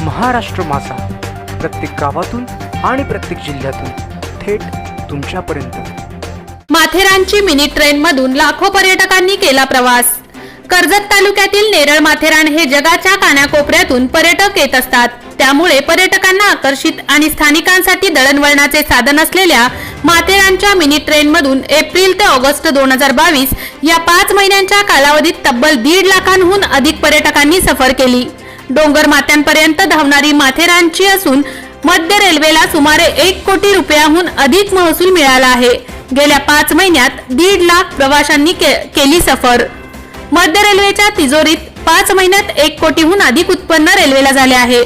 महाराष्ट्र माझा, प्रत्येक गावातून आणि प्रत्येक जिल्ह्यातून थेट तुमच्यापर्यंत। माथेरानची मिनी ट्रेन मधून लाखो पर्यटकांनी केला प्रवास। कर्जत तालुक्यातील नेरळ माथेरान हे जगाच्या कानाकोपऱ्यातून पर्यटक येत असतात। त्यामुळे पर्यटकांना आकर्षित आणि स्थानिकांसाठी दळणवळणाचे साधन असलेल्या माथेरानच्या मिनी ट्रेन मधून एप्रिल ते ऑगस्ट 2022 या 5 महिन्यांच्या कालावधीत तब्बल 1.5 लाखांहून अधिक पर्यटकांनी सफर केली। डोंगर माथ्यांपर्यंत धावणारी माथेरानची असून मध्य रेल्वेला सुमारे 1 कोटी रुपयांहून अधिक महसूल मिळाला आहे। गेल्या 5 महिन्यात 1.5 लाख प्रवाशांनी केली सफर। मध्य रेल्वेच्या तिजोरीत 5 महिन्यात 1 कोटीहून अधिक उत्पन्न रेल्वेला झाले आहे।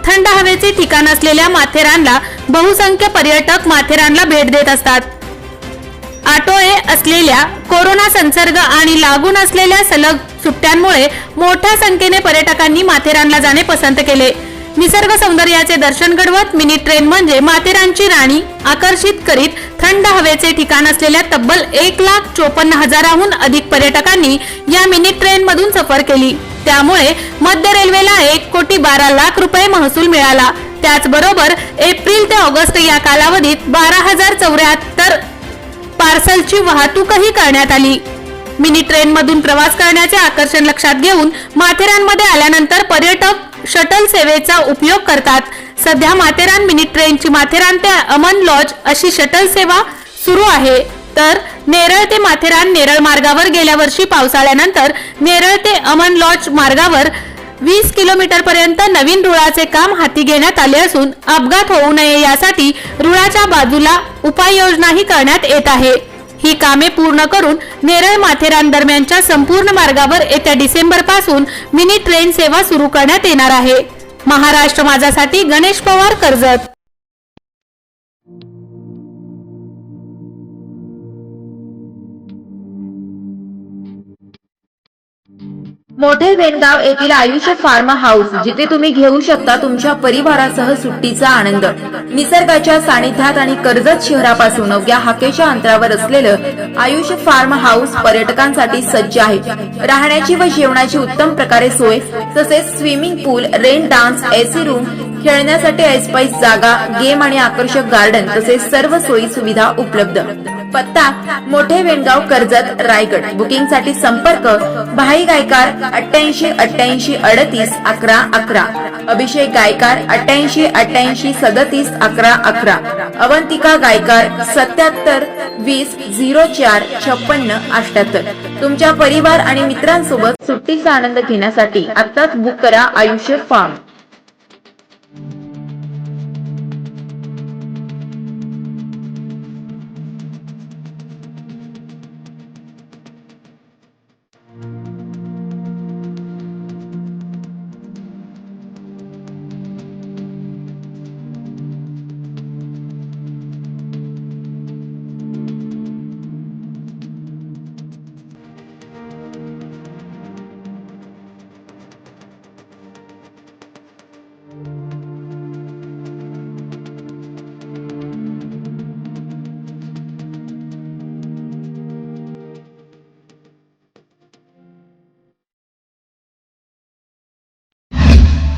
थंड हवेचे ठिकाण असलेल्या माथेरानला बहुसंख्य पर्यटक माथेरानला भेट देत असतात। आटोळे असलेल्या कोरोना संसर्ग आणि लागून असलेल्या सलग सुट्ट्यांमुळे मोठ्या संख्येने पर्यटकांनी माथेरानला जाणे पसंत केले। निसर्ग सौंदर्याचे दर्शन घडवत मिनी ट्रेन म्हणजे माथेरानची राणी आकर्षित करीत थंड हवेचे ठिकाण असलेल्या तब्बल 1,54,000हून अधिक पर्यटकांनी या मिनी ट्रेन मधून सफर केली। त्यामुळे मध्य रेल्वेला 1,12,00,000 रुपये महसूल मिळाला। त्याचबरोबर एप्रिल ते ऑगस्ट या कालावधीत 12,074 पार्सलची वाहतूकही करण्यात आली। मिनी ट्रेन मधून प्रवास करण्याचे आकर्षण लक्षात घेऊन माथेरानमध्ये आल्यानंतर पर्यटक शटल सेवेचा उपयोग करतात। सध्या माथेरान मिनी ट्रेनची माथेरान ते अमन लॉज अशी शटल सेवा सुरू आहे। तर नेरळ ते माथेरान नेरळ मार्गावर गेल्या वर्षी पावसाळ्यानंतर नेरळ ते अमन लॉज मार्गावर 20 किलोमीटर पर्यंत नवीन रुळाचे काम हाती घेण्यात आले असून अपघात होऊ नये यासाठी रुळाच्या बाजूला उपाययोजनाही करण्यात येत आहे। ही कामे पूर्ण करून नेरळ माथेरान दरम्यानच्या संपूर्ण मार्गावर येत्या डिसेंबर पासून मिनी ट्रेन सेवा सुरू करण्यात येणार आहे। महाराष्ट्र माझासाठी गणेश पवार, कर्जत। मोठे वेणगाव येथील आयुष्य फार्म हाऊस, जिथे तुम्ही घेऊ शकता तुमच्या परिवारासह सुट्टीचा आनंद। निसर्गाच्या सानिध्यात आणि कर्जत शहरापासून अवघ्या हाकेच्या अंतरावर असलेलं आयुष्य फार्म हाऊस पर्यटकांसाठी सज्ज आहे। राहण्याची व जेवणाची उत्तम प्रकारे सोय, तसेच स्विमिंग पूल, रेन डान्स, एसी रूम, खेळण्यासाठी ऐसपैस जागा, गेम आणि आकर्षक गार्डन तसेच सर्व सोयी सुविधा उपलब्ध। पत्ता मोठे वेणगाव, कर्जत, रायगड। बुकिंग साठी संपर्क भाई गायकार 88 88 38 11 11, अभिषेक गायकार 88 88 37 11 11, अवंतिका गायकार 77 20 04 56 78। तुमच्या परिवार आणि मित्रांसोबत सुट्टीचा आनंद घेण्यासाठी आताच बुक करा आयुष्य फार्म।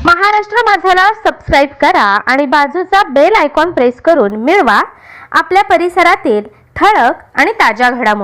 महाराष्ट्र माझाला सबस्क्राइब करा आणि बाजूचा बेल आयकॉन प्रेस करून मिळवा आपल्या परिसरातील ठळक आणि ताज्या घडामोडी।